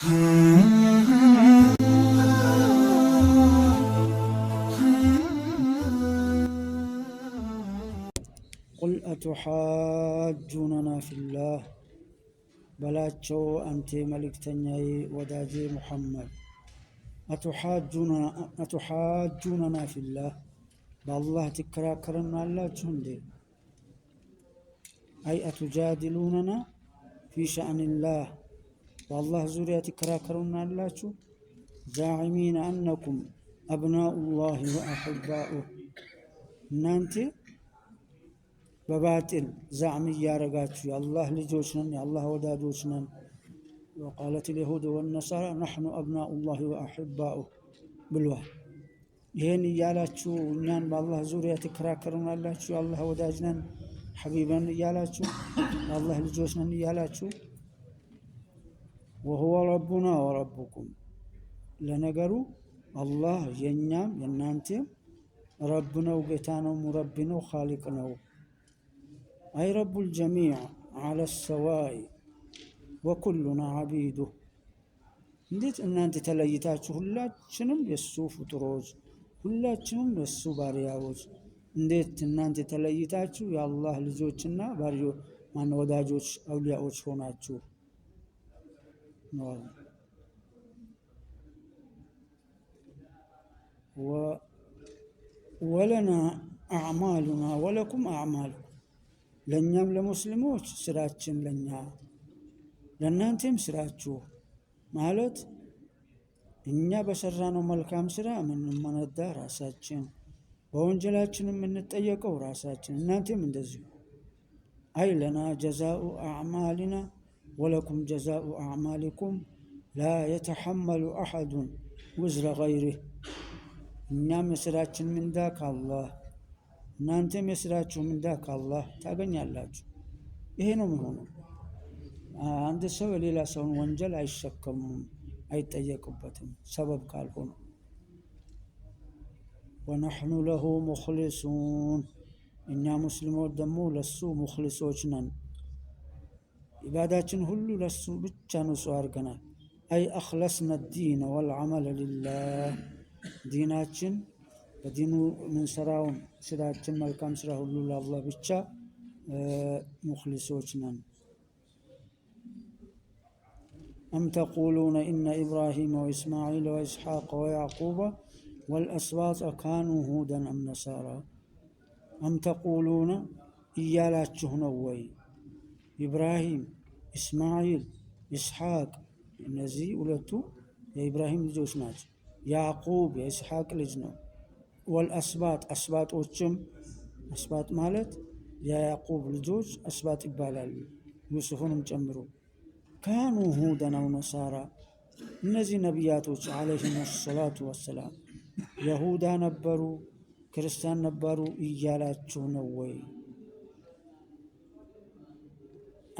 قل أتحاجوننا في الله بلاتشو أنت ملك تنياي وداجي محمد أتحاجوننا في الله بالله تكراكرنا الله جندي أي أتجادلوننا في شأن الله والله زوريا تكراكرنا الله زاعمين أنكم أبناء الله وأحباؤه نانتي بباطل زعم يارغاتشو يا الله لجوشنا يا الله ودادوشنا وقالت اليهود والنصارى نحن أبناء الله وأحباؤه بالواه ይሄን እያላችሁ እኛን በአላህ ዙሪያ ትከራከሩናላችሁ የአላህ ወዳጅ ነን ሐቢበን እያላችሁ የአላህ ልጆች ነን እያላችሁ وهو ربنا وربكم ለነገሩ አላህ የኛም የናንተም ረብ ነው ጌታ ነው ሙረቢ ነው ኻሊቅ ነው أي رب الجميع على السواء وكلنا عبيده እንዴት እናንተ ተለይታችሁ ሁላችንም የሱ ፍጡሮች ሁላችንም የሱ ባሪያዎች እንዴት እናንተ ተለይታችሁ የአላህ ልጆችና ባሪዮ ማን ወዳጆች አውሊያዎች ሆናችሁ ነው ولنا أعمالنا ولكم أعمالكم ለኛም ለሙስሊሞች ስራችን ለኛ ለናንተም ስራችሁ ማለት እኛ በሰራነው መልካም ስራ ምንመነዳ ራሳችን በወንጀላችን የምንጠየቀው ራሳችን እናንተም እንደዚህ አይ ለና ጀዛኡ አዕማልና ወለኩም ጀዛኡ አዕማሊኩም ላ የተሐመሉ አሐዱን ውዝረ ገይሪህ እኛም የስራችን ምንዳ ከአላህ እናንተም የስራችሁ ምንዳ ከአላህ ታገኛላችሁ ይሄ ነው የሚሆነው አንድ ሰው የሌላ ሰውን ወንጀል አይሸከሙም አይጠየቁበትም ሰበብ ካልሆነ ونحن له مخلصون እኛ ሙስሊሞች ደግሞ ለሱ ሙخلصዎች ነን ኢባዳችን ሁሉ ለሱ ብቻ ነው አድርገናል أي أخلصنا الدين والعمل لله ديناችን በዲኑ ምን ሰራው ስራችን መልካም ስራ ሁሉ ለአላህ ብቻ ሙخلصዎች ነን أم تقولون إن إبراهيم وإسماعيل وإسحاق ويعقوب والأسباط كانوا هودا أم نصارى أم تقولون إيالاتشه نووي إبراهيم إسماعيل إسحاق نزي ولتو يا إبراهيم لجوش ناج يعقوب يا إسحاق لجنو والأسباط أسباط وشم أسباط مالت يا يعقوب لجوش أسباط إبالال يوسفون جمرو كانوا هودا أو نصارى እነዚህ ነቢያቶች عليهم الصلاة والسلام يهودا ነበሩ ክርስቲያን ነበሩ እያላችሁ ነው ወይ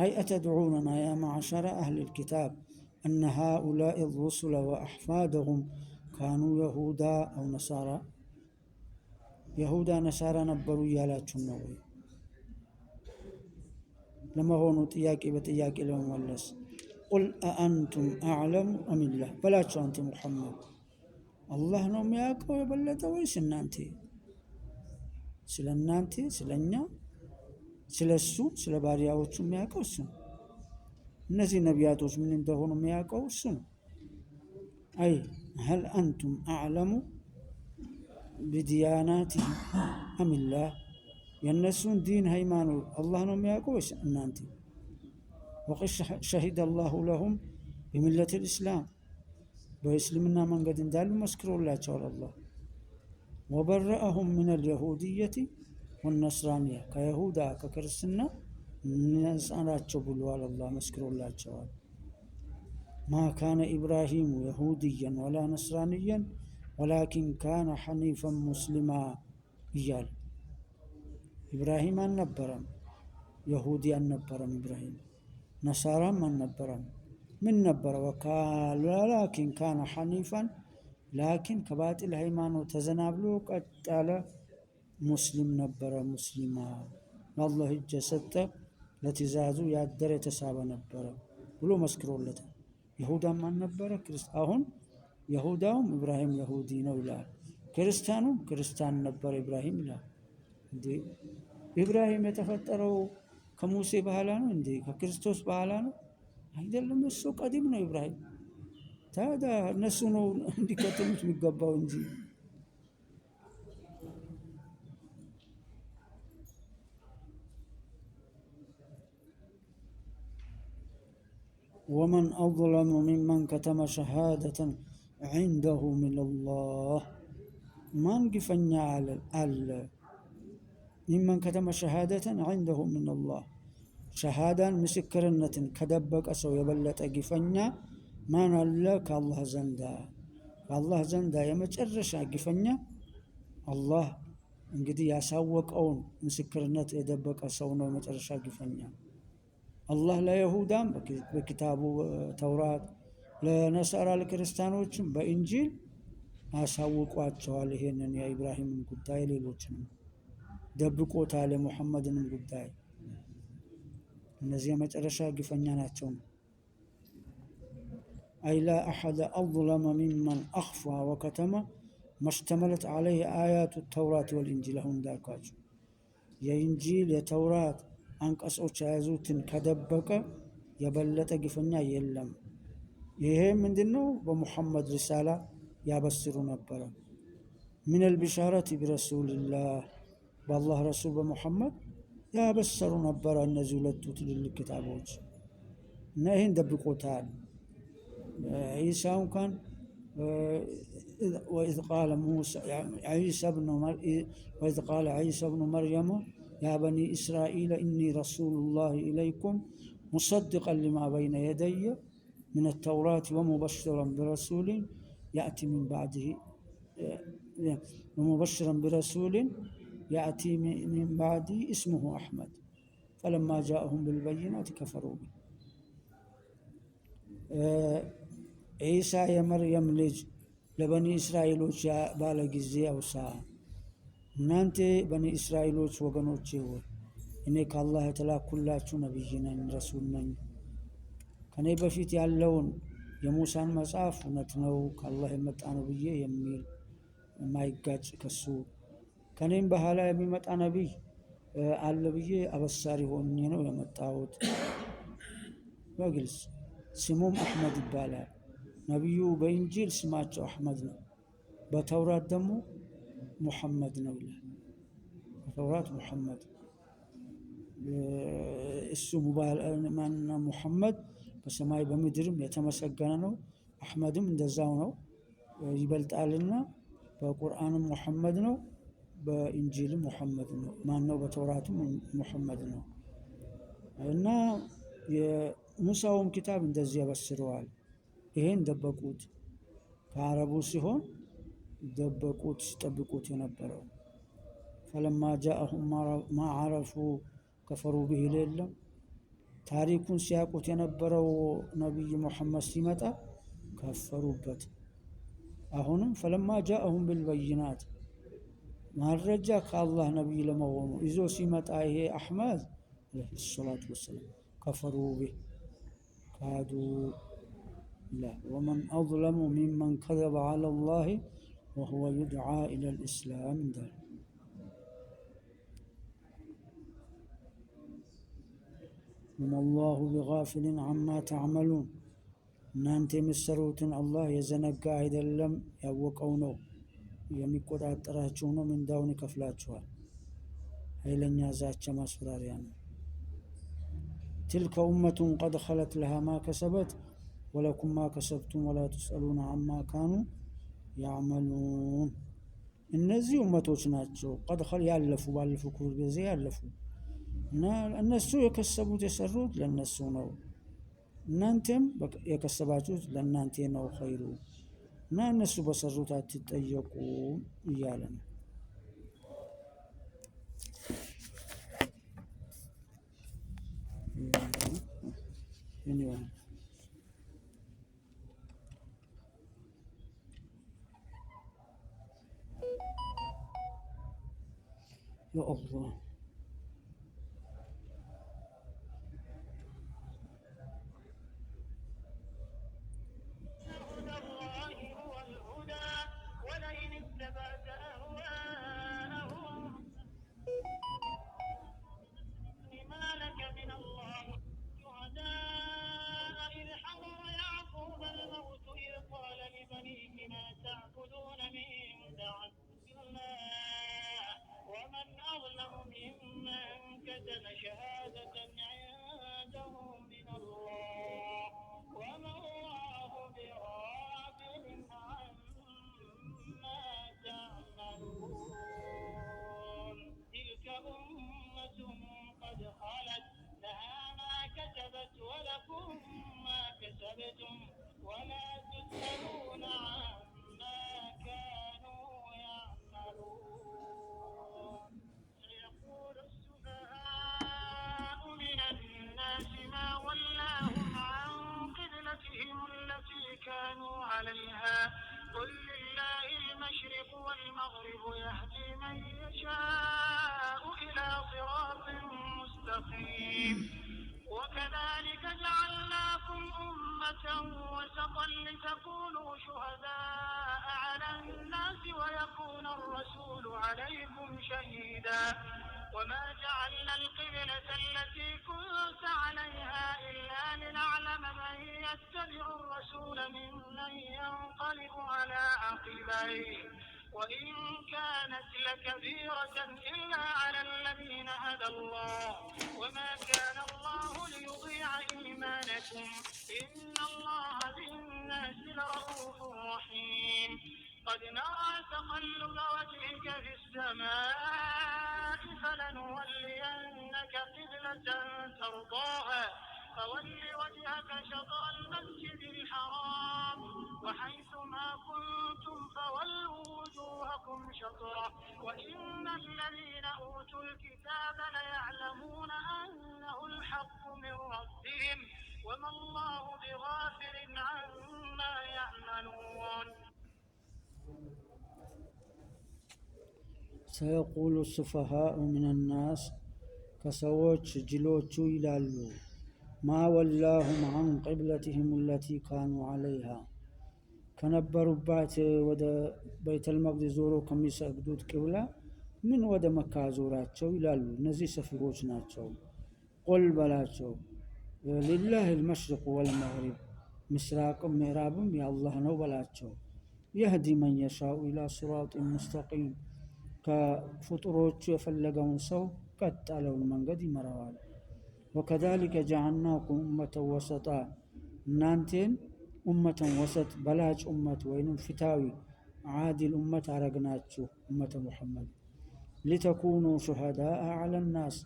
أي أتدعوننا يا معشر أهل الكتاب أن هؤلاء الرسل وأحفادهم كانوا يهودا أو نصارى يهودا نصارى ነበሩ እያላችሁ ነው ወይ ለመሆኑ ጥያቄ በጥያቄ ለመመለስ قل أأنتم أعلم أم الله بلا أنت محمد الله ነው የሚያውቀው የበለጠ ወይስ እናንተ ስለናንተ ስለኛ ስለሱ ስለ ባሪያዎቹ የሚያውቀው እሱ እነዚህ ነቢያቶች ምን እንደሆኑ የሚያውቀው እሱ أي هل أنتم أعلم بدياناتهم أم الله የነሱን ዲን ሃይማኖት አላህ ነው የሚያውቀው ወይስ እናንተ وقد شهد الله لهم بملة الإسلام بإسلامنا من قد اندالوا مسكروا الله تعالى الله وبرأهم من اليهودية والنصرانية كيهودا ككرسنا نسألات شبلوا على الله مسكروا الله تعالى ما كان إبراهيم يهوديا ولا نصرانيا ولكن كان حنيفا مسلما إيال إبراهيم النبرم يهودي النبرم إبراهيم نصارى من نبرم من نبر وقال لكن كان حنيفا لكن كباطل ሃይማኖት ተዘናብሎ ቀጣለ ሙስሊም ነበረ ሙስሊማ والله እጅ ሰጠ ለትእዛዙ ያደረ ተሳበ ነበረ ብሎ መስክሮለታል ይሁዳም ማን ነበረ? አሁን ይሁዳውም ኢብራሂም ይሁዲ ነው ይላል፣ ክርስቲያኑም ክርስቲያን ነበር ኢብራሂም ይላል። እንዴ ኢብራሂም የተፈጠረው ከሙሴ በኋላ ነው እንዴ? ከክርስቶስ በኋላ ነው አይደለም? እሱ ቀዲም ነው ኢብራሂም። ታዲያ እነሱ ነው እንዲከተሉት የሚገባው እንጂ። ወመን አظለሙ ሚመን ከተመ ሸሃደተን ዐንደሁ ሚነላህ። ማን ግፈኛ አለ? ሚመን ከተመ ሸሃደተን ዐንደሁ ሚነላህ፣ ሸሃዳን ምስክርነትን ከደበቀ ሰው የበለጠ ግፈኛ ማን አለ? ከአላህ ዘንዳ። ከአላህ ዘንዳ የመጨረሻ ግፈኛ አላህ እንግዲህ ያሳወቀውን ምስክርነት የደበቀ ሰው ነው የመጨረሻ ግፈኛ። አላህ ለይሁዳም በኪታቡ ተውራት፣ ለነሳራ ለክርስቲያኖችም በኢንጂል አሳውቋቸዋል። ይሄንን የኢብራሂምን ጉዳይ ሌሎችንም ደብቆታል፣ የሙሐመድንም ጉዳይ። እነዚህ የመጨረሻ ግፈኛ ናቸው። አይ ላ አሐደ አظለመ ሚመን አኽፋ ወከተመ መሽተመለት ዐለይህ አያቱ ተውራት ወልኢንጂል። አሁን እንዳልኳቸው የኢንጂል የተውራት አንቀጾች የያዙትን ከደበቀ የበለጠ ግፈኛ የለም። ይሄ ምንድነው? በሙሐመድ ሪሳላ ያበስሩ ነበረ። ሚነል ቢሻረት ቢረሱልላህ፣ በአላህ ረሱል በሙሐመድ ያበሰሩ ነበረ። እነዚህ ሁለቱ ትልልቅ ክታቦች እና ይህን ደብቆታል። ዒሳ እንኳን ወኢዝ ቃለ ዒሳ ብኑ መርየም ያ በኒ እስራኤል ኢኒ ረሱሉላህ ኢለይኩም ሙሰድቀን ሊማ በይነ የደየ ሚነ ተውራት ወሙበሽረን ቢረሱሊን ያእቲ ሚን ባዕዲ እስሙሁ አሕመድ ፈለማ ጃአሁም ቢልበይናት ከፈሩ ቢህ። ዒሳ የመርየም ልጅ ለበኒ እስራኤሎች ባለ ጊዜ አውሳ፣ እናንተ በኒ እስራኤሎች ወገኖቼ ሆይ እኔ ከአላህ የተላኩላችሁ ነቢይ ነኝ፣ ረሱል ነኝ። ከኔ በፊት ያለውን የሙሳን መጽሐፍ እውነት ነው ከአላህ የመጣ ነው ብዬ የሚል የማይጋጭ ከሱ ከኔም በኋላ የሚመጣ ነቢይ አለ ብዬ አበሳሪ ሆኜ ነው የመጣሁት። በግልጽ ስሙም አሕመድ ይባላል። ነቢዩ በኢንጂል ስማቸው አሕመድ ነው፣ በተውራት ደግሞ ሙሐመድ ነው ይላል። በተውራት ሙሐመድ እሱ ሙሐመድ በሰማይ በምድርም የተመሰገነ ነው። አሕመድም እንደዛው ነው ይበልጣልና፣ በቁርአንም ሙሐመድ ነው፣ በኢንጂልም ሙሐመድ ነው። ማነው? በተውራትም ሙሐመድ ነው። እና የሙሳውም ኪታብ እንደዚህ ያበስረዋል። ይሄን ደበቁት፣ ከአረቡ ሲሆን ደበቁት፣ ሲጠብቁት የነበረው። ፈለማ ጃአሁም ማ ዓረፉ ከፈሩ ቢህ የለም። ታሪኩን ሲያውቁት የነበረው ነቢይ ሙሐመድ ሲመጣ ከፈሩበት። አሁንም ፈለማ ጃአሁም ቢልበይናት፣ ማረጃ ከአላህ ነቢይ ለመሆኑ ይዞ ሲመጣ ይሄ አሕመድ ዓለይሂ ሰላቱ ወሰላም ከፈሩ ቢህ ካዱ። ወመን አظለሙ ሚመን ከዘበ ዐለላህ ወሁወ ዩድዓ ኢለል ኢስላም እንዳለ። ወመላሁ ቢጋፊሊን ዐማ ተዕመሉን፣ እናንተ የምትሰሩትን አላህ የዘነጋ አይደለም፣ ያወቀው ነው፣ የሚቆጣጠራችሁ ነው፣ ምንዳውን ይከፍላችኋል። ኃይለኛ ዛቻ ማስፈራሪያ ነው። ትልከ ኡመቱን ቀድ ኸለት ለሃ ማ ከሰበት ወለኩም ማ ከሰብቱም ወላ ቱስአሉነ ዐማ ካኑ ያዕመሉን። እነዚህ ኡመቶች ናቸው ቀድ ያለፉ፣ ባለፉ ክፍለ ጊዜ ያለፉ እና እነሱ የከሰቡት የሰሩት ለነሱ ነው፣ እናንተም የከሰባችሁት ለእናንተ ነው ኸይሩ እና እነሱ በሰሩት አትጠየቁ እያለ ነው። يا الله أحسن شهادة عنده من الله وما الله بغافل عما تعملون تلك أمة قد خلت لها ما كسبت ولكم ما كسبتم ولا تسألون عما كانوا يعملون سيقول السفهاء من الناس ما ولاهم عن قبلتهم التي كانوا عليها قل لله المشرق والمغرب يهدي من يشاء إلى صراط مستقيم وكذلك جعلناكم أمة وسطا لتكونوا شهداء على الناس ويكون الرسول عليكم شهيدا وما جعلنا القبلة التي كنت عليها إلا لنعلم من يتبع الرسول ممن ينقلب على عقبيه وإن كانت لكبيرة إلا على الذين هدى الله وما كان الله ليضيع إيمانكم إن الله بالناس لرؤوف رحيم قد نرى تقلب وجهك في السماء فلنولينك قبلة ترضاها فول وجهك شطر المسجد الحرام وحيث ما كنتم فولوا وجوهكم شطره وإن الذين أوتوا الكتاب ليعلمون أنه الحق من ربهم وما الله بغافل عما يعملون سيقول السفهاء من الناس كسووች ጅሎቹ ይላሉ ما ولاهم عن قبلتهم التي كانوا عليها ከነበሩባት ወደ ቤተል መቅደስ ዞሮ ከሚሰግዱት ቅብላ ምን ወደ መካ ዞራቸው ይላሉ እነዚህ ሰፊሆች ናቸው ቁል በላቸው لله المشرق والمغرب ምስራቅም ምዕራብም የአላህ ነው በላቸው يهدي من يشاء إلى صراط مستقيم ከፍጡሮቹ የፈለገውን ሰው ቀጥ ያለውን መንገድ ይመራዋል وكذلك جعلناكم أمة وسطا እናንተን أمة وسط በላጭ ኡመት ወይንም ፍታዊ عادل أمة አረግናችሁ أمة محمد لتكونوا شهداء على الناس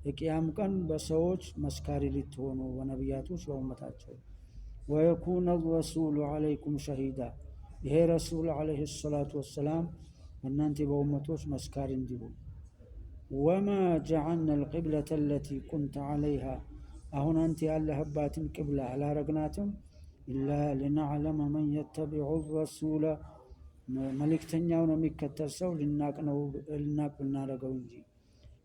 የቂያም ቀን በሰዎች መስካሪ ልትሆኑ በነቢያቶች በኡመታቸው ويكون الرسول عليكم شهيدا ይሄ ረሱል عليه الصلاة والسلام እናንተ በኡመቶች መስካሪ እንዲሆኑ وما جعلنا القبلة التي كنت عليها አሁን አንተ ያለህባትን ቅብላ አላረግናትም إلا لنعلم من يتبع الرسول መልእክተኛውን የሚከተል ሰው ልናቅ ብናረገው እንጂ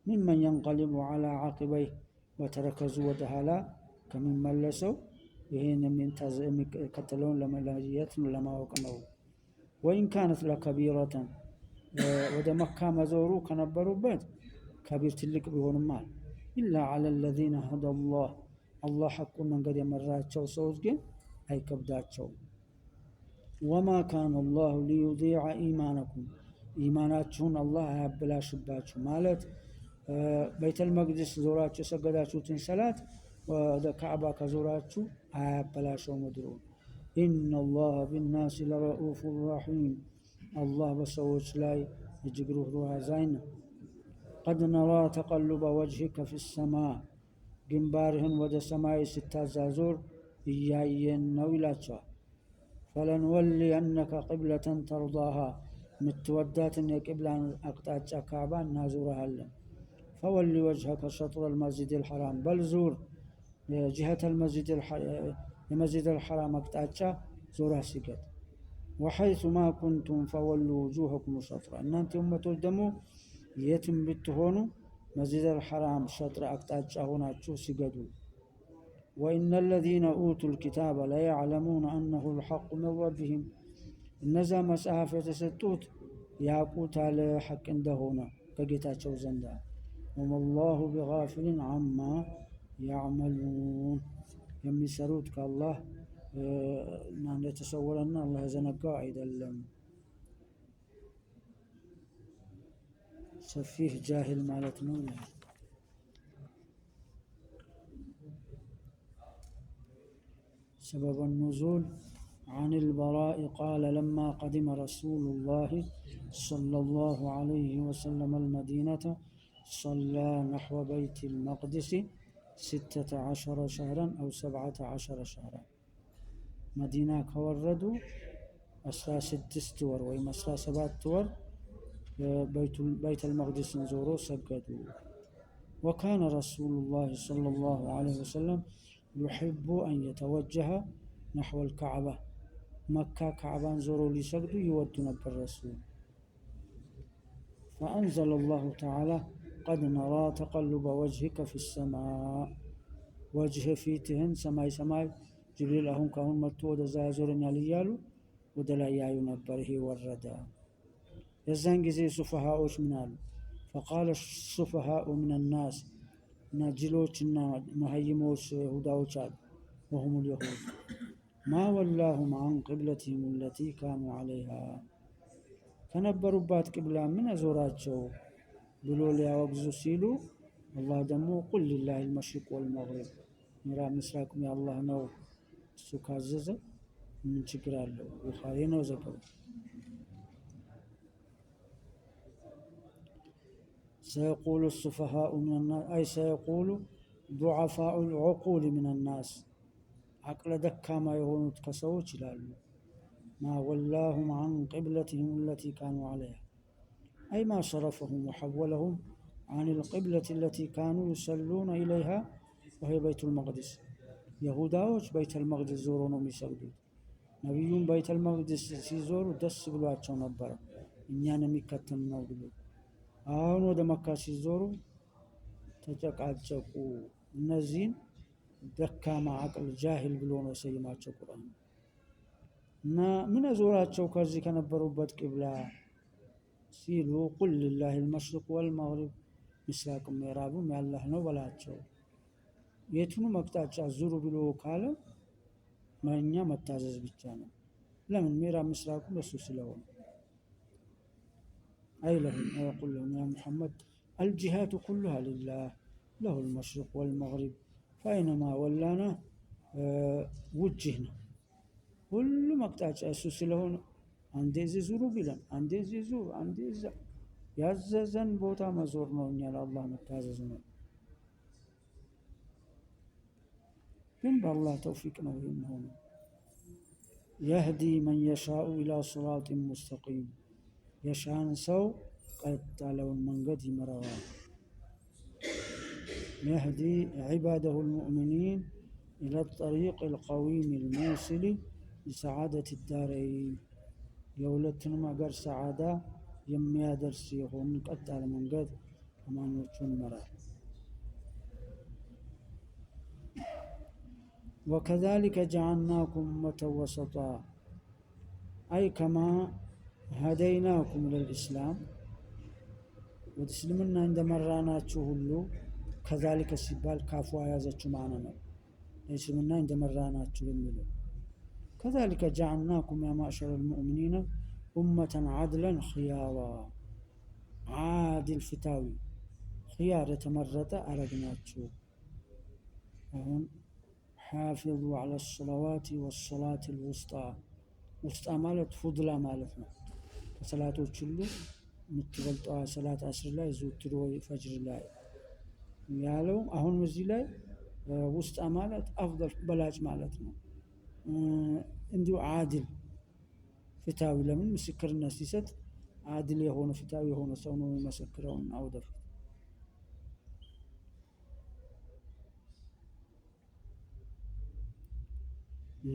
ممن ينقلب على عقبيه وتركዙ ወደ ኋላ ከሚመለሰው ይሄን የሚከተለውን ለመለየት ለማወቅ ነው وإن كانت لكبيرة ወደ መካ መዞሩ ከነበሩበት ከቢር ትልቅ ቢሆንም إلا على الذين هدى الله حقን መንገድ የመራቸው ሰዎች ግን አይከብዳቸውም وما كان الله ليضيع إيمانكم ኢማናችሁን አላህ አያበላሽባችሁ ማለት ቤተል መቅደስ ዞራችሁ ሰገዳችሁትን ሰላት ወደ ካዕባ ከዞራችሁ አያበላሸው ምድሩ إن الله بالناس لرؤوف رحيم الله በሰዎች ላይ እጅግ ሩህሩህ አዛኝ ነው قد نرى تقلب وجهك في السماء ግንባርህን ወደ ሰማይ ስታዛዞር እያየን ነው ይላቸዋል فلنولينك قبلة ترضاها متوداتن የቂብላን አቅጣጫ ካዕባ እናዞርሃለን فول وجهك شطر المسجد الحرام بل زور جهة المسجد الحرام አቅጣጫ ዞራ ሲገድ وحيث ما كنتم فولوا وجوهكم شطرا እናንተ ኡመቶች ደግሞ የትም ብትሆኑ መስጂድ الحرام ሸጥር አቅጣጫ ሆናችሁ ሲገዱ وإن الذين أوتوا الكتاب لا يعلمون أنه الحق من ربهم እነዛ መጽሐፍ የተሰጡት ያውቁታል ሐቅ እንደሆነ ከጌታቸው ዘንድ وما الله بغافل عما يعملون የሚሰሩት ከአላህ እና እንደተሰወረና አላህ ዘነጋው አይደለም ሰፊህ ጃሂል ማለት ነው سبب النزول عن البراء قال لما قدم رسول الله صلى الله عليه وسلم المدينة صلى نحو بيت المقدس 16 شهرا أو 17 شهرا مدينة كوردوا 16 ور ويم 17 ور بيت المقدس زورو سجدوا وكان رسول الله صلى الله عليه وسلم يحب أن يتوجه نحو الكعبة مكة كعبان زورو لسجدوا يود نبر الرسول فأنزل الله تعالى قد نرى تقلب وجهك في السماء وجه فيتهن سماي سماي جبريل أهم كهون متو ودزازورن ياليالو ودلا يايو نبره وردا يزان جزي سفهاؤش منالو فقال السفهاء من الناس نجلوچنا مهيموش هداوچ وهم اليهود ما ولاهم عن قبلتهم التي كانوا عليها كنبروا قبلة من أزوراتشو ብሎ ሊያወግዙ ሲሉ አላህ ደግሞ ቁል ሊላሂ አልመሽሪቅ ወልመግሪብ ምዕራብ ምስራቅም የአላህ ነው እሱ ካዘዘ ምን ችግር አለው? ቡኻሪ ነው ዘገበው። سيقول السفهاء من الناس أي سيقول ضعفاء العقول من الناس عقل دكاما يهونت كسوች ይላሉ ما ولاهم عن قبلتهم التي كانوا عليها أي ما صرفهم وحولهم عن القبلة التي كانوا يصلون إليها وهي بيت المقدس يهوداوች بيت المقدس زورو ነው የሚሰግዱት ነብዩም بيت المقدس ሲዞሩ ደስ ብሏቸው ነበር እኛን የሚከተል ነው ብሎ አሁን ወደ መካ ሲዞሩ ተጨቃጨቁ እነዚህን ደካማ አቅል ጃሂል ብሎ ነው ሰይማቸው ቁርአን እና ምን ዞራቸው ከዚህ ከነበሩበት ቂብላ ሲሉ ቁል ሊላሂ አልመሽሪቅ ወልመግሪብ ምስራቅም ምዕራብም ያላህ ነው በላቸው የቱንም አቅጣጫ ዙሩ ብሎ ካለ ማኛ መታዘዝ ብቻ ነው ለምን ምዕራብ ምስራቁም እሱ ስለሆነ أي لهم ويقول لهم يا محمد الجهات كلها لله له المشرق والمغرب فأينما ولانا وجهنا كل مقطع أسوس لهون عندي زورو بلن عندي زور عندي يعززن بوتا مزورنا ونيا الله متعززنا من الله توفيقنا وإنهم يهدي من يشاء إلى صراط مستقيم يشان سو قد على المنقد مروا يهدي عباده المؤمنين إلى الطريق القويم الموصل لسعادة الدارين يولتنا ما قر سعادة يميا درسيهم قد على المنقد وما نوتون مرا وكذلك جعلناكم أمة وسطا أي كما هديناكم للإسلام وتسلمنا عند مراناتشو هلو كذلك السبال كافوا يازتشو معنا يسلمنا عند مراناتشو هلو كذلك جعلناكم يا معشر المؤمنين أمة عدلا خيارا عادل فتاوي خيار تمرت أرقناتشو وهم حافظوا على الصلوات والصلاة الوسطى وسطى مالت فضلا مالتنا ከሰላቶች ሁሉ የምትበልጠዋ ሰላት አስር ላይ ዙትሮ ፈጅር ላይ ያለው አሁን እዚህ ላይ ውስጥ ማለት አፍضل በላጭ ማለት ነው እንዲሁ አድል ፍታዊ ለምን ምስክርነት ሲሰጥ አድል የሆነ ፍታዊ የሆነ ሰው ነው የሚመሰክረው አውደፍ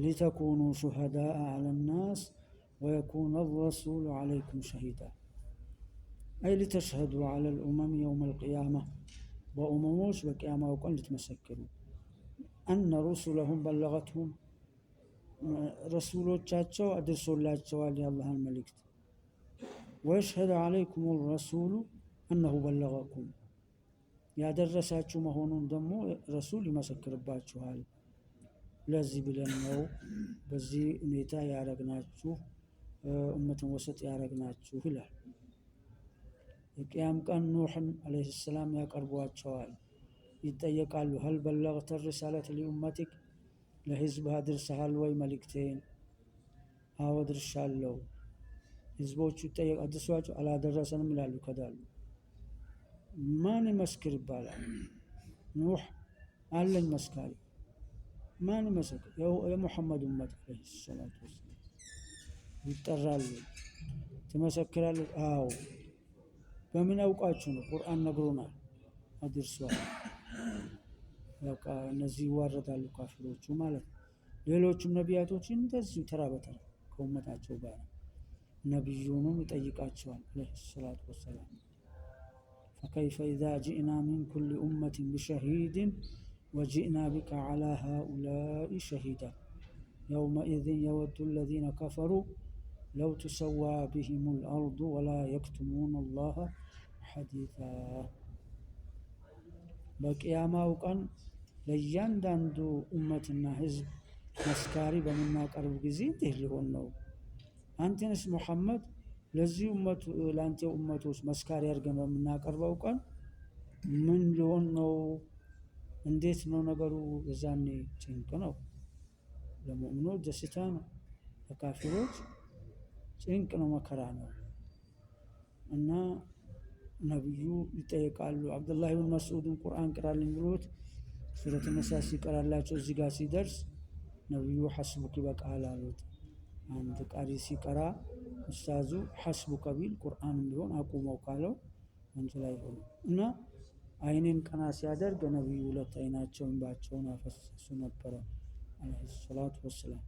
لتكونوا شهداء على الناس ويكون الرسول عليكم شهيدا أي لتشهدوا على الأمم يوم القيامة وأمموش بقيامة وقال لتمسكروا أن رسلهم بلغتهم رسولو تشاتشو أدرسوا الله تشوالي الله الملك ويشهد عليكم الرسول أنه بلغكم يا درساتشو مهونون دمو رسول يمسكر باتشو هاي لازي بلنو بزي نيتا يارقناتشو أمة وسط يارقناتشو هلا القيام كان نوح عليه السلام يقربوا الشوال يتأيقالوا هل بلغت الرسالة لأمتك ለህዝብ አድርሰሃል ወይ መልእክቴን? አዎ አድርሻለሁ። ህዝቦቹ አድርሷቸው አላደረሰንም ይላሉ ከዳሉ። ማን ይመስክር ይባላል። ኑህ አለኝ መስካሪ። ማን ይመስክር? የሙሐመድ ኡመት አለይሂ ሰላቱ ወሰላም ይጠራሉ። ትመሰክራለህ? አዎ። በምን አውቃችሁ ነው? ቁርአን ነግሮናል። አድርሷል። በቃ እነዚህ ይዋረዳሉ ካፊሮቹ ማለት ነው። ሌሎቹም ነቢያቶች እንደዚሁ ተራ በተራ ከኡመታቸው ጋር ነቢዩንም ይጠይቃቸዋል አለይሂ ሰላቱ ወሰላም። ፈከይፈ ኢዛ ጂእና ሚን ኩሊ ኡመቲን ቢሸሂድን ወጂእና ቢከ ዐላ ሃኡላኢ ሸሂዳ የውመኢዝን የወዱ አለዚነ ከፈሩ ለው ቱሰዋ ቢሂሙል አርዱ ወላ የክቱሙነ አላህ ሐዲሳ። በቅያማው ቀን ለእያንዳንዱ ኡመትና ህዝብ መስካሪ በምናቀርብ ጊዜ እንዲህ ሊሆን ነው። አንተንስ ሙሐመድ ለዚህ ኡመት ለአንተ ኡመቶች መስካሪ አድርገን በምናቀርበው ቀን ምን ሊሆን ነው? እንዴት ነው ነገሩ? የዛኔ ጭንቅ ነው። ለሙእሚኖች ደስታ ነው፣ ለካፊሮች ጭንቅ ነው፣ መከራ ነው። እና ነብዩ ይጠየቃሉ። አብዱላህ ብን መስዑድን ቁርአን ቅራልኝ ብሎት ሱረቱ ነሳ ሲቀራላቸው እዚህ ጋር ሲደርስ ነብዩ ሐስቡክ ይበቃል አሉት። አንድ ቃሪ ሲቀራ ኡስታዙ ሐስቡከ ቢል ቁርአን ቢሆን አቁመው ካለው አንተ ላይ ሆነ እና አይኔን ቀና ሲያደርግ ነብዩ ሁለት አይናቸውን እንባቸውን አፈሰሱ ነበረ አለይሂ ሰላቱ ወሰላም።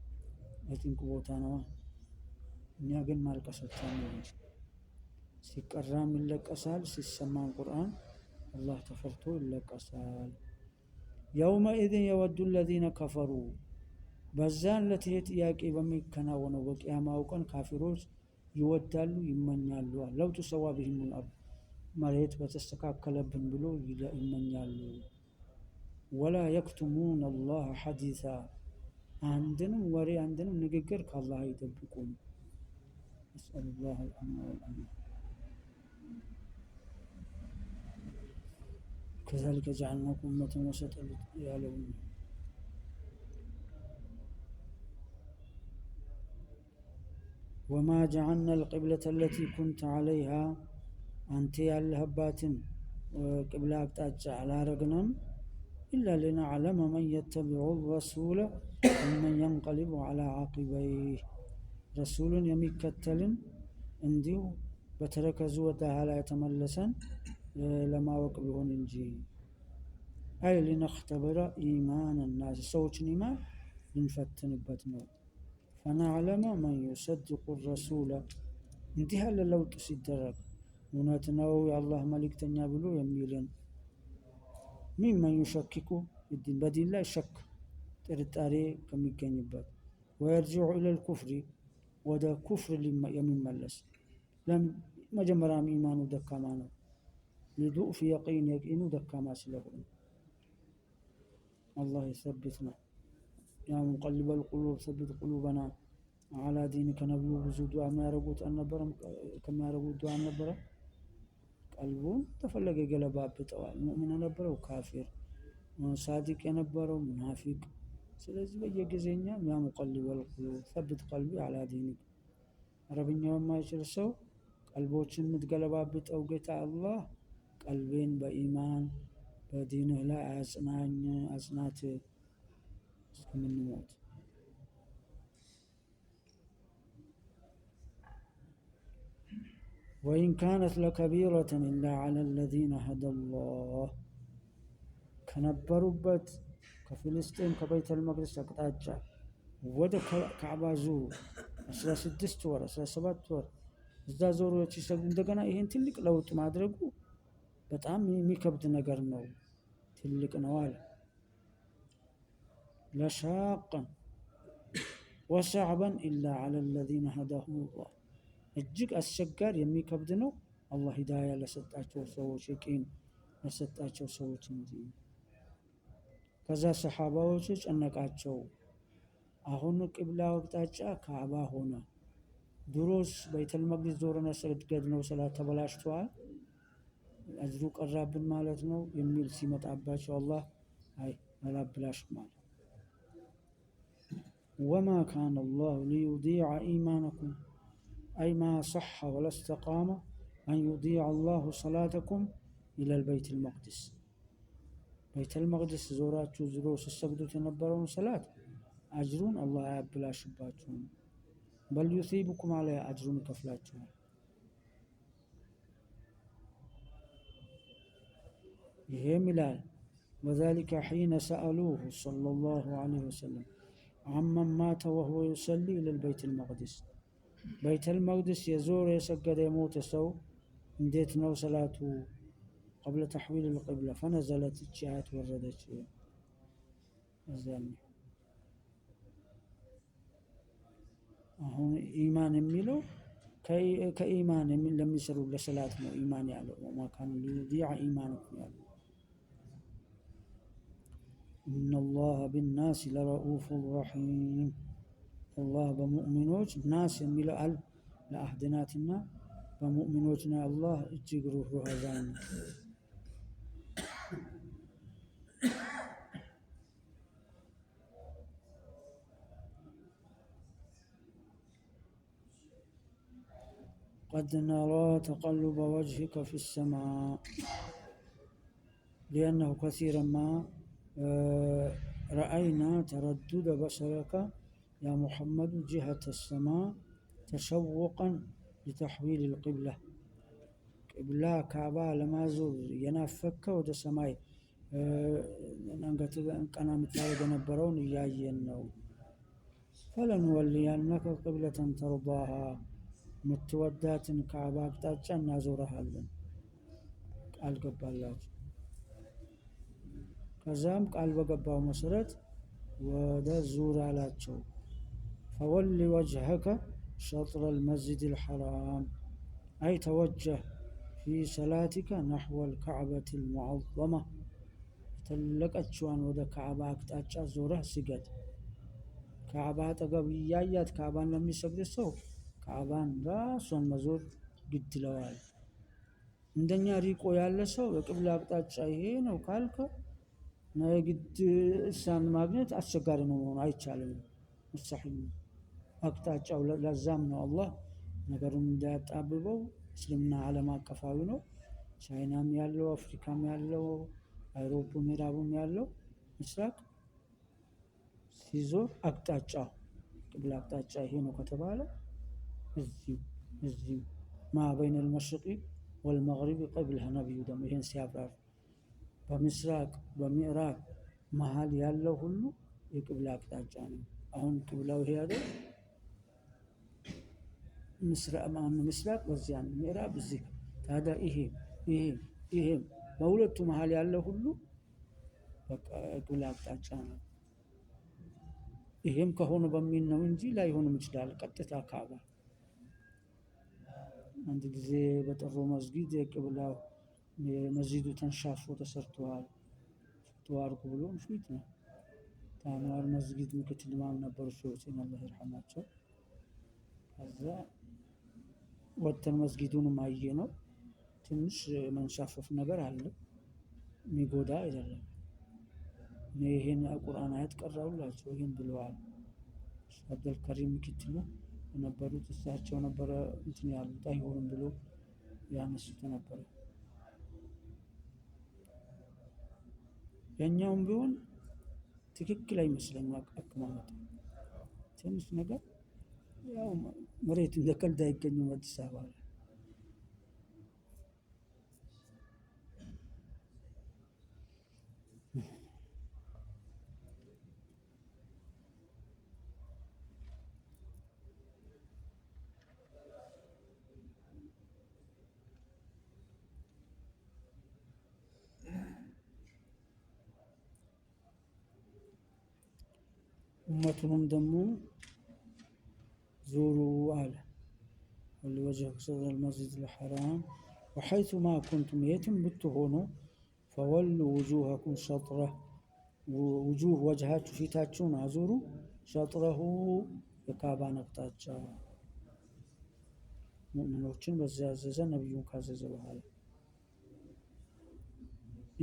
የጭንቅ ቦታ ነው። እኛ ግን ማልቀሳችን ነው። ሲቀራም ይለቀሳል፣ ሲሰማን ቁርአን አላህ ተፈርቶ ይለቀሳል። የውመኢዝን የወዱ አለዚነ ከፈሩ በዛን ዕለት ይሄ ጥያቄ በሚከናወነው በቂያማው ቀን ካፊሮች ይወዳሉ፣ ይመኛሉ። ለው ቱሰዋ ቢሂሙል አርድ መሬት በተስተካከለብን ብሎ ይመኛሉ። ወላ የክቱሙነ አላህ ሐዲሳ አንድንም ወሬ አንድንም ንግግር ከአላህ አይደብቁም። ነስአሉላህ አልአምነ ወልአማን። ከዛሊከ ጀዐልናኩም ኡመተን ወሰጠን ያለው ወማ ጀዐልና አልቂብለተ አለቲ ኩንተ ዐለይሃ አንተ ያለህባትን ቅብላ አቅጣጫ አላረግንም ኢላ ሊነዕለመ መን የተቢዑ ረሱለ ወመን የንቀሊቡ ዐላ ዓቂበይህ ረሱሉን የሚከተልን እንዲሁ በተረከዙ ወደ ኋላ የተመለሰን ለማወቅ ቢሆን እንጂ። አይ ሊነኽተብረ ኢማን ናስ ሰዎችን ኢማን ልንፈትንበት ነው። ፈነዕለመ መን ዩሰድቁ ረሱለ እንዲህ ያለ ለውጥ ሲደረግ እውነት ነው የአላህ መልእክተኛ ብሎ የሚልን ሚመን ዩሸኪኩ በዲን ላይ ሸክ ጥርጣሬ ከሚገኝበት ወየርጅዑ ኢለል ኩፍሪ ወደ ኩፍር የሚመለስ መጀመሪያም ኢማኑ ደካማ ነው። ሊዱዕፍ የቂኑ ደካማ ስለሆነ አላህ ይሰብትና ያ ሙቀሊበል ቁሉብ ሰቢት ቁሉበና ዐላ ዲኒከ ነብዩ ብዙ ዱዓ የሚያደርጉት አልነበረም? ከሚያደርጉት ዱዓ አልነበረ? ቀልቡን ተፈለገ ገለባብጠዋል። ሙእሚን የነበረው ካፊር፣ ሳዲቅ የነበረው ሙናፊቅ። ስለዚህ በየጊዜኛ ያ ሙቀሊበል ቁሉብ ሰቢት ቀልቢ ዐላ ዲኒክ። አረብኛው የማይችል ሰው ቀልቦችን የምትገለባብጠው ጌታ አላህ ቀልቤን በኢማን በዲንህ ላይ አጽናኝ አጽናት እስከምንሞት። ወኢን ካነት ለከቢረተን ኢላ ዐላ አለዚነ ሀደላህ ከነበሩበት ከፍልስጤም ከበይተል መቅደስ አቅጣጫ ወደ ካዕባ ዙሩ 16 ወር 17 ወር እዛ ዞሮ ሲሰግዱ እንደገና ይሄን ትልቅ ለውጥ ማድረጉ በጣም የሚከብድ ነገር ነው፣ ትልቅ ነው አለ። ለሻቀን ወሰዕበን ኢላ ዐላ አለዚነ ሀዳሁሙላህ እጅግ አስቸጋሪ የሚከብድ ነው አላህ ሂዳያ ለሰጣቸው ሰዎች የቂን ለሰጣቸው ሰዎች እንጂ። ከዛ ሰሓባዎች ጨነቃቸው። አሁን ቅብላ አቅጣጫ ካዕባ ሆነ። ድሮስ በይተል መቅደስ ዞረን ሰግድ ነው ሰላት ተበላሽቷል፣ አጅሩ ቀራብን ማለት ነው የሚል ሲመጣባቸው አላህ አይ አላብላሽ ማለት وما كان الله ليضيع إيمانكم أي ما صح ولا استقام أن يضيع الله صلاتكم إلى البيت المقدس بيت المقدس زوراتو زروس السجدة تنبرون صلاة أجرون الله يبلا شباتون بل يثيبكم على أجرون كفلاتون يهم لال وذلك حين سألوه صلى الله عليه وسلم عمن مات وهو يصلي إلى البيت المقدس بيت المقدس يزور يسجد يموت سو انديت نو صلاته قبل تحويل القبلة فنزلت الشيعات وردت الزاني هون إيمان ميلو كإيمان من لم يسروا لصلاة إيمان يعلو وما كان ليضيع إيمانكم يعلو إن الله بالناس لرؤوف رحيم الله بمؤمنوች ናስ የሚለው አል ለአህድናትና በሙእሚኖችና አላህ እጅግ ሩህሩህ አዛኝ ነው። قد نرى تقلب وجهك في السماء لأنه كثيرا ما رأينا تردد بصرك يا محمد جهة السماء تشوقا لتحويل القبلة قبلة كعبة لما زور ينافك ود السماء أنا متعود نبرون ياينو فلنولينك قبلة ترضاها متودات كعبة بتاعنا نازورها لنا قال قبالات كزام قال بقباو مسرت ودا زور على تشو فول وجهك شطر المسجد الحرام أي توجه في صلاتك نحو الكعبة المعظمة تلقت شوان ودا كعبة أكتاچا زوره سجد كعبة تقبيايات كعبة لم يسجد السو كعبة راسون مزور قد لوال እንደኛ ሪቆ ያለ ሰው የቅብላ አቅጣጫ ይሄ ነው ካልከ ነግድ እሳን ማግኘት አስቸጋሪ ነው አይቻልም ሙስተሂል አቅጣጫው ለዛም ነው አላህ ነገሩን እንዳያጣብበው እስልምና ዓለም አቀፋዊ ነው ቻይናም ያለው አፍሪካም ያለው አውሮፓም ምዕራብም ያለው ምስራቅ ሲዞር አቅጣጫው ቅብላ አቅጣጫ ይሄ ነው ከተባለ እዚህ ما بين المشرق والمغرب قبلها نبي دم ይሄን ሲያብራር በምስራቅ በምዕራብ መሃል ያለው ሁሉ የቅብላ አቅጣጫ ነው አሁን ቅብላው ይሄ አይደል ምስራቅ በዚያ ምዕራብ እዚህ ታዲያ ይሄ በሁለቱ መሃል ያለው ሁሉ በቃ ቅብላ አቅጣጫ ነው ይሄም ከሆነ በሚል ነው እንጂ ላይሆንም ይችላል ቀጥታ ካባ አንድ ጊዜ በጥሩ መስጊድ የቅብላው መስጊዱ ተንሻፎ ተሰርቷል ተዋርኩ ብሎ ምሽት ነው ታማር መስጊድ ምክትል ኢማም ነበሩ ሸውሴን አላህ ይርሐማቸው ከዛ ወጥተን መስጊዱን ማየ ነው ትንሽ መንሻፈፍ ነገር አለ የሚጎዳ አይደለም ይሄን ቁርአን አያት ቀራውላቸው ይሄን ብለዋል አብዱል ከሪም ምክትሉ ነበሩት እሳቸው ነበረ እንትን ያሉት አይሆንም ብሎ ያነሱት ነበር የኛውም ቢሆን ትክክል አይመስለኝም አቀማመጡ ትንሽ ነገር ያው መሬት እንደቀልድ አይገኝም አዲስ አበባ أمتهم دمو زوروا أهله ولوجه صدر المسجد الحرام وحيث ما كنتم يتم بتهونوا فولوا وجوهكم شطره وجوه وجهات في تاتشون عزوروا شطره يكابا نقطاتشا مؤمنوችን በዛዘዘ ነብዩን ካዘዘ በኋላ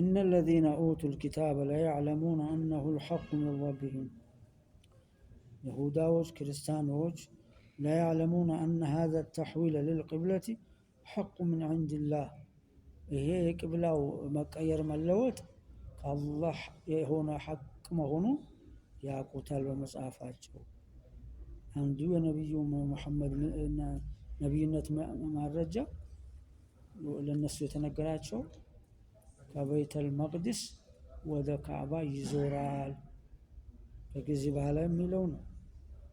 إن الذين أوتوا الكتاب لا يعلمون أنه الحق من ربهم يهوداوች ክርስቲያኖች لا يعلمون أن هذا التحويل للقبلة حق من عند الله ይሄ የቅብላው መቀየር መለወጥ ከአላህ የሆነ ሐቅ መሆኑን ያውቁታል በመጽሐፋቸው። አንዱ የነቢዩ መሐመድ ነቢይነት ማረጃ ለነሱ የተነገራቸው ከቤተል መቅደስ ወደ ካዕባ ይዞራል ከጊዜ በኋላ የሚለው ነው።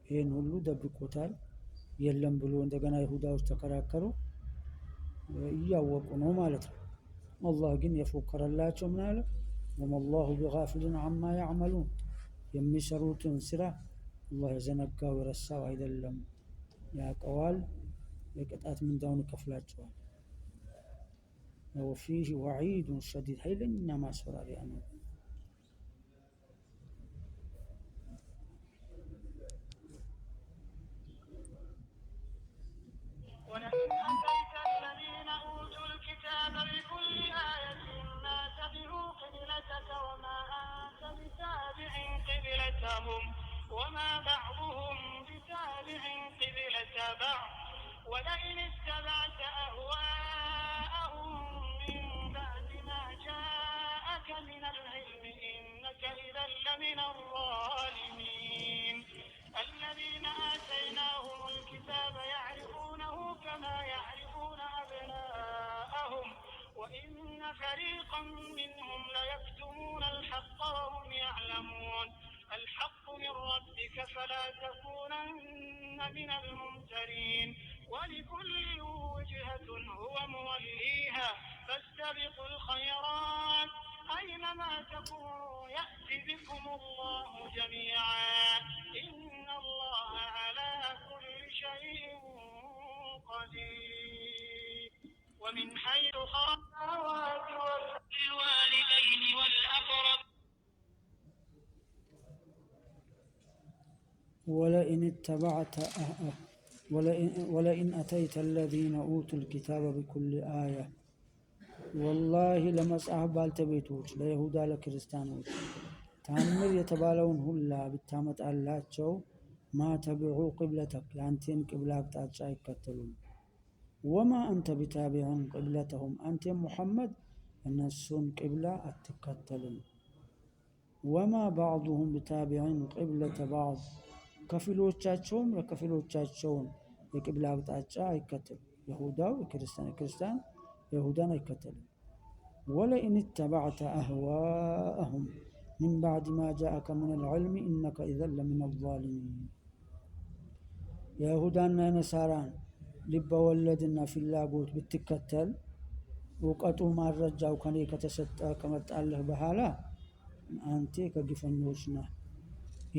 ይሄን ሁሉ ደብቆታል የለም ብሎ እንደገና ይሁዳዎች ተከራከሩ እያወቁ ነው ማለት ነው። አላህ ግን የፎከረላቸው ምን አለ? ወመላሁ ቢጋፊልን አማ ያዕመሉን የሚሰሩትን ስራ አላህ የዘነጋው የረሳው አይደለም ያውቀዋል፣ የቅጣት ምንዳውን ይከፍላቸዋል። ወፊህ ወዒዱን ሸዲድ ኃይለኛ ማስፈራሪያ ነው። ولئن أتيت الذين أوتوا الكتاب بكل آية ما تبعوا قبلتك وما أنت بتابع قبلتهم وما بعضهم بتابع قبلة بعض ولئن اتبعت أهواءهم من بعد ما جاءك من العلم إنك إذا لمن الظالمين. الذين آتيناهم الكتاب يعرفونه كما يعرفون أبناءهم وإن فريقا منهم ليكتمون الحق وهم يعلمون. الحق من ربك فلا تكونن من الممترين. ولكل وجهة هو موليها فاستبقوا الخيرات أينما تكونوا يأتي بكم الله جميعا إن الله على كل شيء قدير. ومن حيث خرج الوالدين والأقرب ولئن أتيت الذين أوتوا الكتاب بكل آية والله ለመጽሐፍ ባልተቤቶች ለይሁዳ ለክርስቲያኖች ታምር የተባለውን ሁላ ብታመጣላቸው ማተብዑ ቅብለተክ ያንተን ቅብላ አቅጣጫ አይከተሉም። ወማ አንተ ቢታቢዕን ቅብለተሁም አንተም ሙሐመድ እነሱን ቅብላ አትከተልም። ወማ ባዕዱሁም ቢታቢዕን ቅብለተ ባዕድ ከፊሎቻቸውም ለከፊሎቻቸውን የቅብላ አቅጣጫ አይከተሉም። ይሁዳው ክርስቲያን يهودان يكتلون. ولئن اتبعت أهواءهم من بعد ما جاءك من العلم إنك إذا لمن الظالمين. يهودان نصاران لب ولدنا في اللاغوت بتكتل وقطو ما رجاو كني كتسطى كمت الله بحالا أنت كغفنوشنا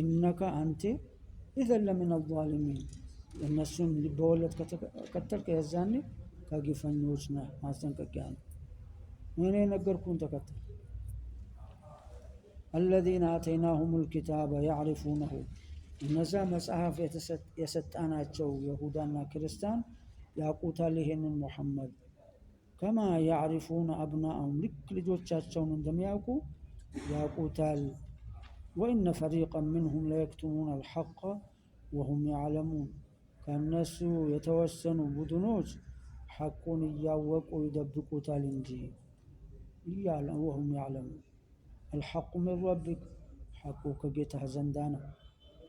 إنك أنت إذا لمن الظالمين. النسون لب ولد كتل كيزاني ከግፈኞች ነህ ማስጠንቀቂያ ነው። እኔ ነገርኩን ተከተል። الذين آتيناهم الكتاب يعرفونه እነዛ መጽሐፍ የሰጣናቸው ይሁዳና ክርስቲያን ያውቁታል ይሄንን ሙሐመድ ከማ يعرفون أبناءهم ልክ ልጆቻቸውን እንደሚያውቁ ያውቁታል። وإن فريقا منهم ليكتمون الحق وهم يعلمون ከነሱ የተወሰኑ ቡድኖች ሐቁን እያወቁ ይደብቁታል እንጂ እያለ ወሁም ያዕለሙ الحق من ربك ሐቁ ከጌታህ ዘንዳ ነው።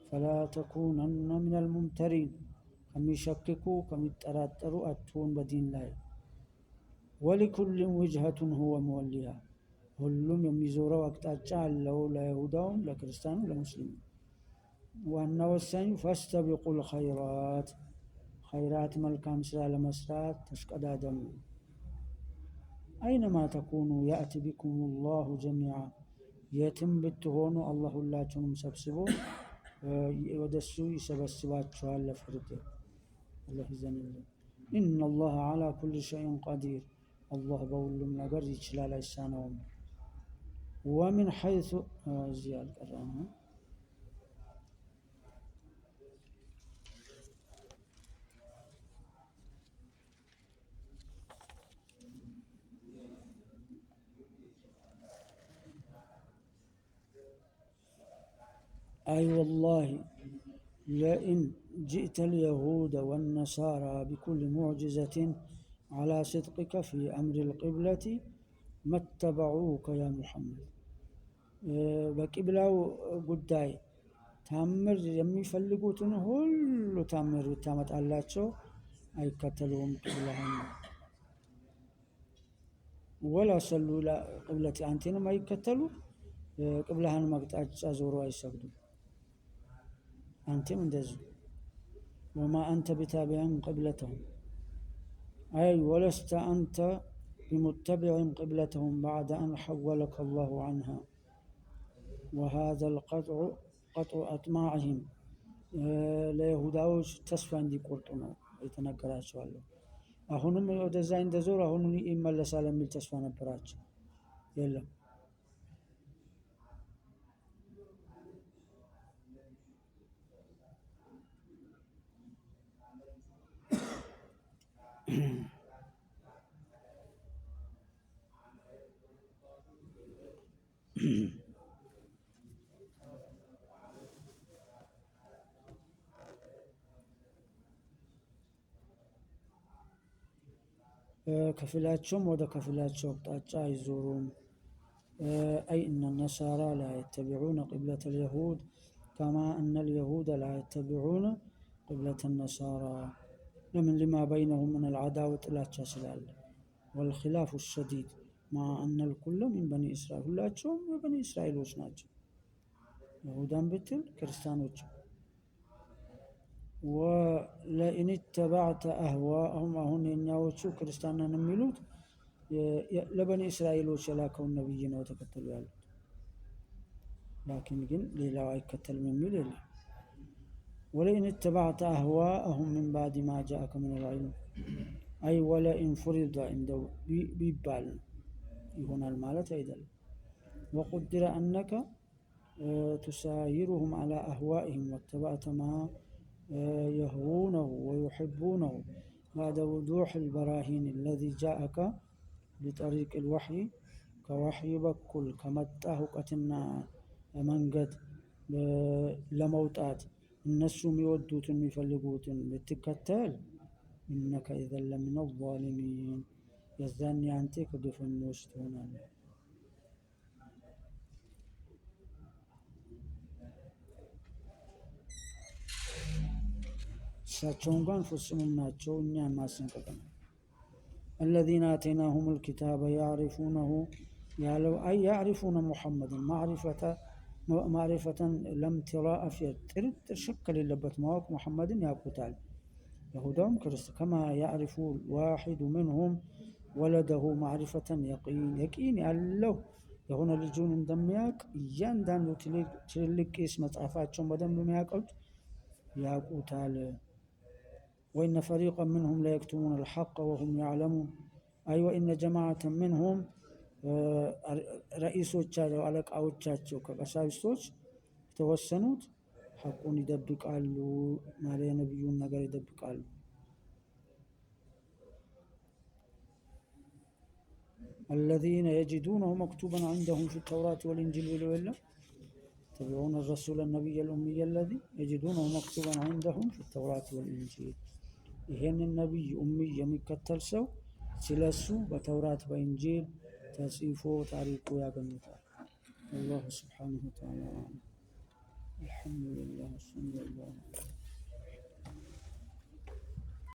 فلا تكونن من الممترين ከሚሸክኩ ከሚጠራጠሩ አትሁን በዲን ላይ። ولكل وجهة هو موليها ሁሉም የሚዞረው አቅጣጫ አለው ለይሁዳውም ለክርስቲያኑም ለሙስሊሙ። ዋና ወሳኙ فاستبقوا الخيرات خيرات መልካም ስራ ለመስራት ተሽቀዳደሙ። أينما تكونوا يأتي بكم الله جميعا የትም ብትሆኑ አላህ ሁላችሁንም ሰብስቦ ወደሱ ይሰበስባችኋል ለፍርድ። አላህ ይዘንልን። إن الله على كل شيء قدير الله በሁሉም ነገር ይችላል አይሳነውም። ومن حيث زياد القرآن أي والله لئن جئت اليهود والنصارى بكل معجزة على صدقك في أمر القبلة ما اتبعوك يا محمد በቂብላው ጉዳይ ታምር የሚፈልጉትን ሁሉ ታምር ብታመጣላቸው አይከተሉም ቂብላህን ወላ ሰሉ ለቅብለቲ አንተንም አይከተሉ ቅብላህን መቅጣጫ ዞሮ አይሰግዱም አንተም እንደዚህ وما أنت بتابع قبلتهم أي ولست أنت بمتبع قبلتهم بعد أن حولك الله عنها وهذا القطع قطع أطماعهم ለይሁዳዎች ተስፋ እንዲቆርጡ ነው የተነገራቸዋለሁ አሁንም ወደዛ እንደዞር አሁንም ይመለሳል የሚል ተስፋ ነበራቸው የለም كفلاتهم ودا كفلاتهم أقطاع يزورون أي أن النصارى لا يتبعون قبلة اليهود كما أن اليهود لا يتبعون قبلة النصارى لما بينهم من العداوة لا تسلال والخلاف الشديد مع أن الكل من بني إسرائيل لا تشوم بني إسرائيل وشناج يهودان بتل كريستانوج ولئن اتبعت أهواءهم هن يناوشو كريستانا نميلوت لبني إسرائيل وشلاكوا النبيين وتكتلوا يالوت لكن جن ليلا يكتل من ميل ولئن اتبعت أهواءهم من بعد ما جاءك من العلم أي ولئن فرض عنده بيبال هنا المالة أيضا وقدر أنك تسايرهم على أهوائهم واتبعت ما يهوونه ويحبونه بعد وضوح البراهين الذي جاءك بطريق الوحي كوحي بكل كمتاه قتنا منقد لموتات الناس يودوت يفلقوت بتكتل إنك إذا لمن الظالمين يزاني أنتك قفن وستونا ساتشونغان فسمناتشو نيان ماسن كتنا الذين آتيناهم الكتاب يعرفونه يعلو أي يعرفون محمد معرفة لم تراء في تشكل اللبت مواق محمد يقتال يهودهم كرست كما يعرف الواحد منهم ولده معرفة يقين الله يهون الجون دمياك يندان تلك اسم تعفاتهم بدم دمياك يقتال وإن فريقا منهم لا يكتمون الحق وهم يعلمون أي وإن جماعة منهم رئيسوቻቸው አለቃዎቻቸው ከቀሳውስቶች ተወሰኑት ሐቁን ይደብቃሉ ማለት የነብዩን ነገር ይደብቃሉ الذين يجدونه مكتوبا عندهم في التوراة والإنجيل ولا يتبعون الرسول النبي الأمي الذي يجدونه مكتوبا عندهم في التوراة والإنجيل ይሄን ነብይ ኡሚ የሚከተል ሰው ስለሱ በተውራት በእንጂል ተጽፎ ታሪኩ ያገኙታል አላህ Subhanahu Wa Ta'ala الحمد لله